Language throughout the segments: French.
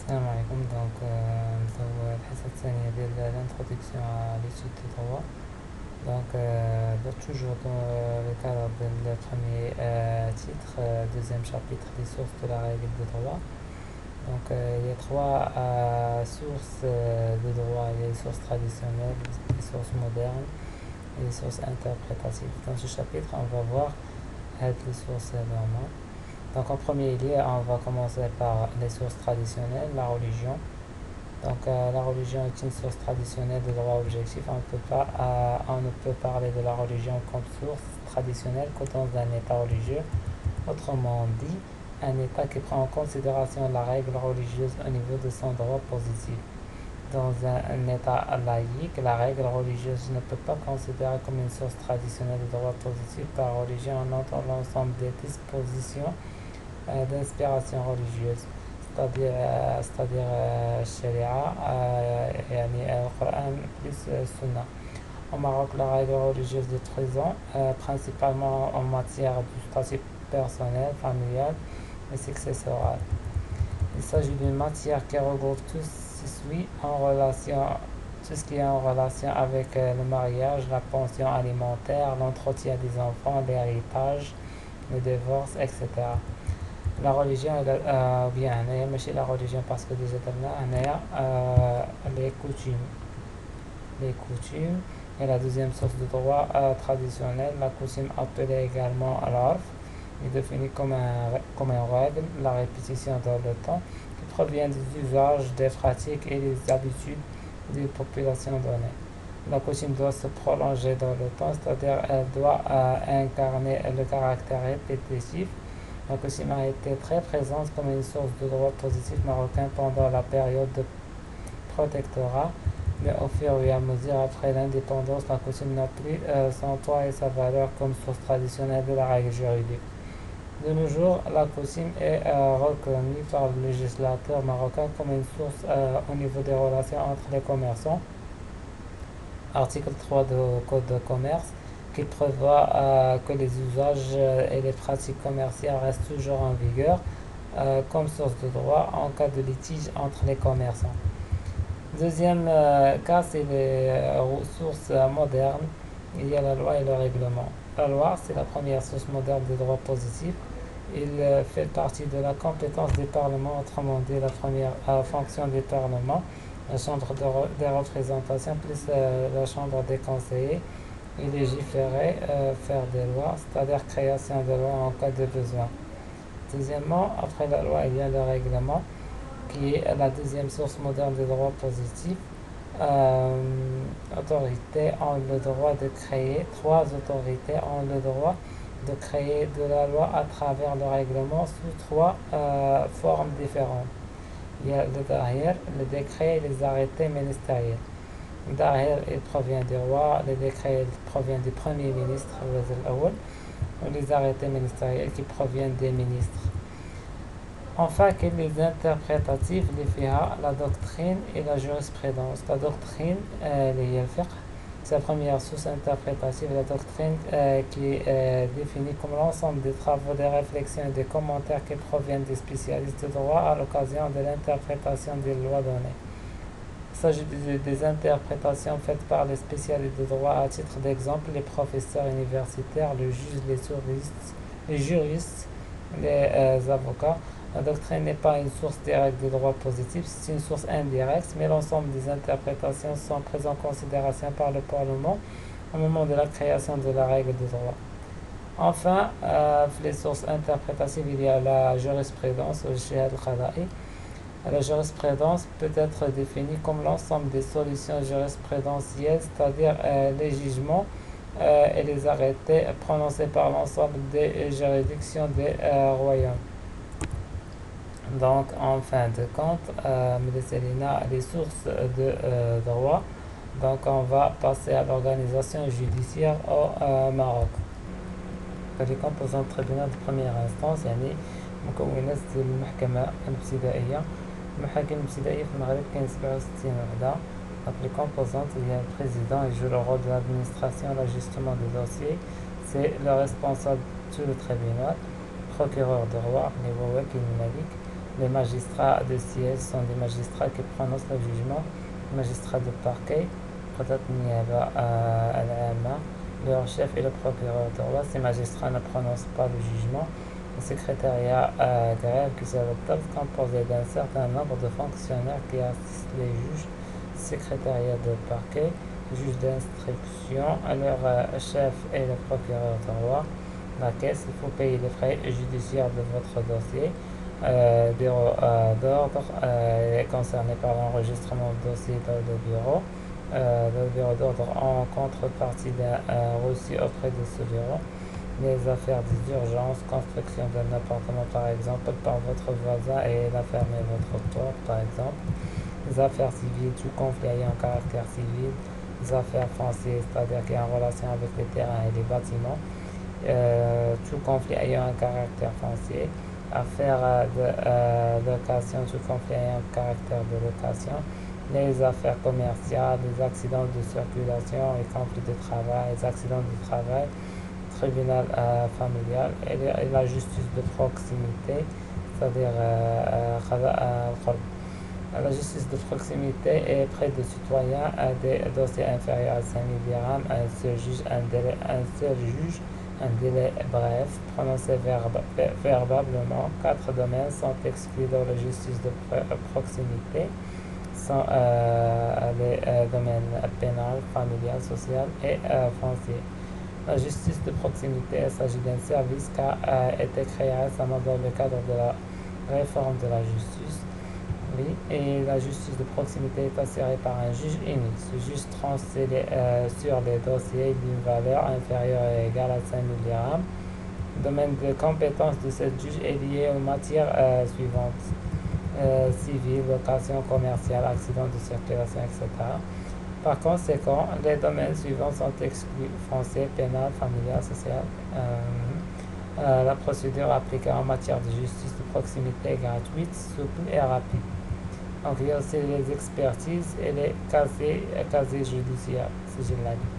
السلام عليكم. نبداو الحصة الثانية ديال l'introduction à l'étude du droit. Toujours dans le cadre du premier titre, deuxième chapitre des sources de la règle de droit. Il y a trois sources de droit. Il y a les sources traditionnelles, les sources modernes et les sources interprétatives. Dans ce chapitre, on va voir les sources normales. Donc en premier lieu, on va commencer par les sources traditionnelles, la religion. La religion est une source traditionnelle de droit objectif. On ne peut parler de la religion comme source traditionnelle que dans un état religieux. Autrement dit, un état qui prend en considération la règle religieuse au niveau de son droit positif. Dans un état laïque, la règle religieuse ne peut pas considérer comme une source traditionnelle de droit positif. Par religion, on entend l'ensemble des dispositions d'inspiration religieuse, c'est-à-dire Sharia, Al-Qur'an plus Sunna. Au Maroc, la règle religieuse est présente, principalement en matière de statut personnel, familial et successoral. Il s'agit d'une matière qui regroupe tout ce qui est en relation avec le mariage, la pension alimentaire, l'entretien des enfants, l'héritage, le divorce, etc. La religion, ماشي la religion parce que déjà les coutumes est la deuxième source de droit traditionnel. La coutume, appelée également l'orf, est définie comme une règle, la répétition dans le temps, qui provient des usages, des pratiques et des habitudes des populations données. La coutume doit se prolonger dans le temps, c'est-à-dire elle doit incarner le caractère répétitif. La coutume a été très présente comme une source de droit positif marocain pendant la période de protectorat, mais au fur et à mesure après l'indépendance, la coutume n'a plus son poids et sa valeur comme source traditionnelle de la règle juridique. De nos jours, la coutume est reconnue par le législateur marocain comme une source au niveau des relations entre les commerçants. Article 3 du Code de commerce qui prévoit que les usages et les pratiques commerciales restent toujours en vigueur comme source de droit en cas de litige entre les commerçants. Deuxième cas, c'est les sources modernes. Il y a la loi et le règlement. La loi, c'est la première source moderne de droit positif. Il fait partie de la compétence des parlements, autrement dit la première fonction des parlements, la chambre des représentations plus la chambre des conseillers, et légiférer, faire des lois, c'est-à-dire création de lois en cas de besoin. Deuxièmement, après la loi, il y a le règlement, qui est la deuxième source moderne de droit positif. Autorités ont le droit de créer, trois autorités ont le droit de créer de la loi à travers le règlement sous trois formes différentes. Il y a le dahir, le décret et les arrêtés ministériels. Le dahir, il provient du roi, le décret provient du premier ministre, ou les arrêtés ministériels qui proviennent des ministres. Enfin, que les interprétatifs, les fiqh, la doctrine et la jurisprudence. La doctrine, c'est la première source interprétative. La doctrine qui est définie comme l'ensemble des travaux, des réflexions et des commentaires qui proviennent des spécialistes de droit à l'occasion de l'interprétation des lois données. Il s'agit des interprétations faites par les spécialistes de droit. À titre d'exemple, les professeurs universitaires, les juges, les juristes, les avocats. La doctrine n'est pas une source directe de droit positif, c'est une source indirecte, mais l'ensemble des interprétations sont prises en considération par le Parlement au moment de la création de la règle de droit. Enfin, les sources interprétatives, il y a la jurisprudence ou le shihad al-qada'i. La jurisprudence peut être définie comme l'ensemble des solutions jurisprudentielles, c'est-à-dire les jugements et les arrêtés prononcés par l'ensemble des juridictions des royaumes. Donc, en fin de compte, les sources de droit. Donc, on va passer à l'organisation judiciaire au Maroc. Les composants de tribunal de première instance يعني مكونات المحكمة الابتدائية. المحاكم الابتدائية في المغرب كاين 67 وحدة. Donc les composantes, il y a le président, il joue le rôle de l'administration, l'ajustement des dossiers. C'est le responsable de tout le tribunal. Procureur de roi, les Wawak et Malik. Les magistrats de siège sont des magistrats qui prononcent le jugement. Les magistrats de parquet, leur chef est le procureur de roi. Ces magistrats ne prononcent pas le jugement. Le secrétariat grève qui se retrouve composé d'un certain nombre de fonctionnaires qui assistent les juges, secrétariat de parquet, juge d'instruction, leur chef est le procureur de roi. La caisse, il faut payer les frais judiciaires de votre dossier. Bureau d'ordre est concerné par l'enregistrement de dossier dans le bureau. Le bureau d'ordre en contrepartie d'un reçu auprès de ce bureau. Les affaires d'urgence, construction d'un appartement par exemple par votre voisin et la fermer votre porte par exemple. Les affaires civiles, tout conflit ayant un caractère civil. Les affaires foncières, c'est-à-dire qui est en relation avec les terrains et les bâtiments. Tout conflit ayant un caractère foncier. Affaires de location, tout conflit ayant un caractère de location. Les affaires commerciales, les accidents de circulation, les conflits de travail, les accidents de travail, tribunal familial et la justice de proximité, c'est-à-dire la justice de proximité est près de citoyens des dossiers inférieurs à 5 000 dirhams, un seul juge, un délai bref, prononcé verbablement. 4 domaines sont exclus dans la justice de proximité, sont les domaines pénal, familial, social et foncier. La justice de proximité, il s'agit d'un service qui a été créé récemment dans le cadre de la réforme de la justice. Oui, et la justice de proximité est assurée par un juge unique. Ce juge tranche sur les dossiers d'une valeur inférieure et égale à 5 000 dirhams. Le domaine de compétence de ce juge est lié aux matières suivantes: civil, location commerciale, accident de circulation, etc. Par conséquent, les domaines suivants sont exclus: foncier, pénal, familial, social. La procédure appliquée en matière de justice de proximité est gratuite, souple et rapide. Donc il y a aussi les expertises et les casiers judiciaires, si je l'ai dit.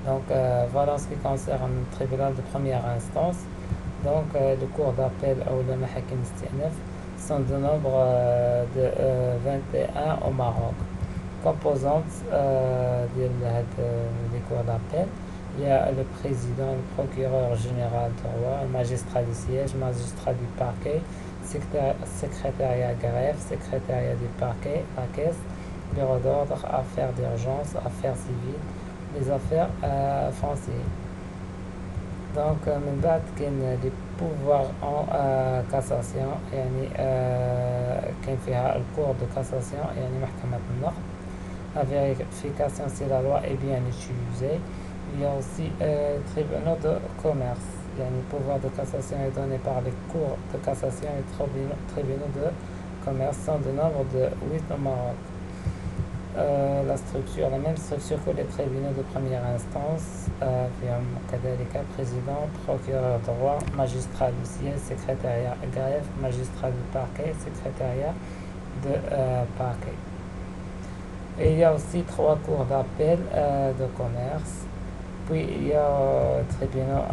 Donc voilà en ce qui concerne le tribunal de première instance. Donc le cours d'appel ou le mahakim istinaf sont de nombre de 21 au Maroc. Composantes des cours d'appel: il y a le président, le procureur général du roi, le magistrat du siège, magistrat du parquet, secrétariat greffe, secrétariat du parquet, la caisse, bureau d'ordre, affaires d'urgence, affaires civiles, les affaires foncières. Donc من بعد كاين لي بوفوار en cassation، يعني كاين فيها الكور دو كاساسيون يعني محكمة النقد. La vérification si la loi est bien utilisée. Il y a aussi tribunaux de commerce. Le pouvoir de cassation est donné par les cours de cassation et tribunaux de commerce, sont de nombre de 8 au Maroc. La même structure que les tribunaux de première instance. Président, procureur de roi, magistrat du siège, secrétariat greffe, magistrat du parquet, secrétariat de parquet. Et il y a aussi 3 cours d'appel de commerce. Puis il y a tribunaux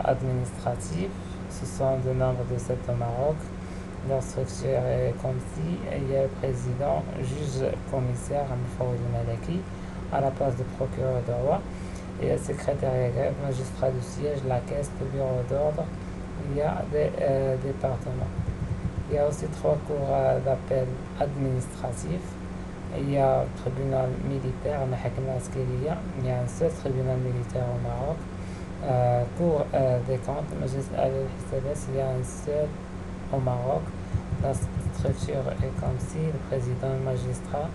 administratifs, ce sont de nombre de 7 au Maroc. Leur structure est comme si: il y a le président, juge commissaire, Malaki, à la place de procureur de roi. Il y a le secrétariat greffe, magistrat du siège, la caisse, le bureau d'ordre. Il y a des départements. Il y a aussi 3 cours d'appel administratifs. Il y a le tribunal militaire, il y a un seul tribunal militaire au Maroc. Cour des comptes, il y a un seul au Maroc. La structure est comme si: le président, le magistrat.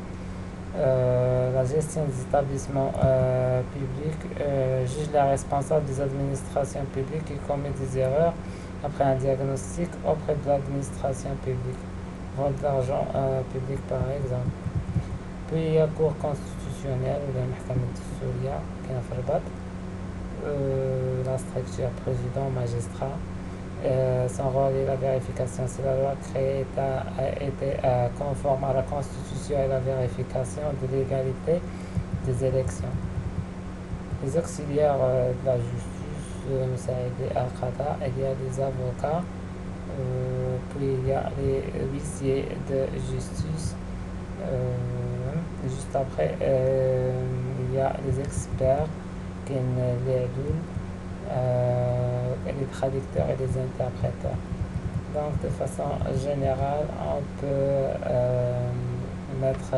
La gestion des établissements publics, juge la responsable des administrations publiques qui commet des erreurs après un diagnostic auprès de l'administration publique. Vol d'argent public par exemple. Puis il y a la Cour constitutionnelle, ou la Mahkamat Souria, qui est en Rabat. La structure président, magistrat. Son rôle est la vérification si la loi créée était conforme à la Constitution et la vérification de l'égalité des élections. Les auxiliaires de la justice, il y a des avocats, Puis il y a les huissiers de justice. Juste après, il y a les experts qui sont les doubles, les traducteurs et les interpréteurs. Donc, de façon générale, on peut mettre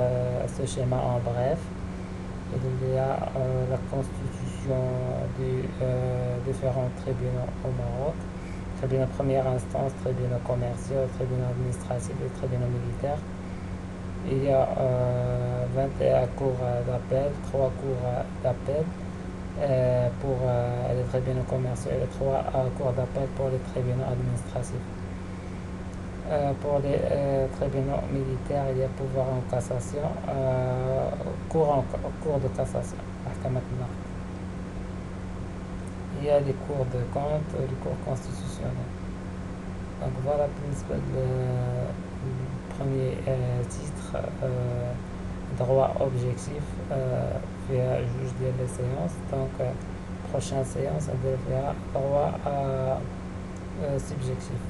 ce schéma en bref. Il y a la constitution des différents tribunaux au Maroc. Tribunaux de première instance, tribunaux commerciaux, tribunaux administratifs et tribunaux militaires. Il y a 21 cours d'appel, 3 cours d'appel pour les tribunaux commerciaux et 3 cours d'appel pour les tribunaux administratifs. Pour les tribunaux militaires, il y a pouvoir en cassation, cours de cassation, محكمة النقد. Il y a les cours de compte, les cours constitutionnels. Donc voilà بالنسبة premier titre, droit objectif via juge de la séance. Donc prochaine séance, on devient droit subjectif.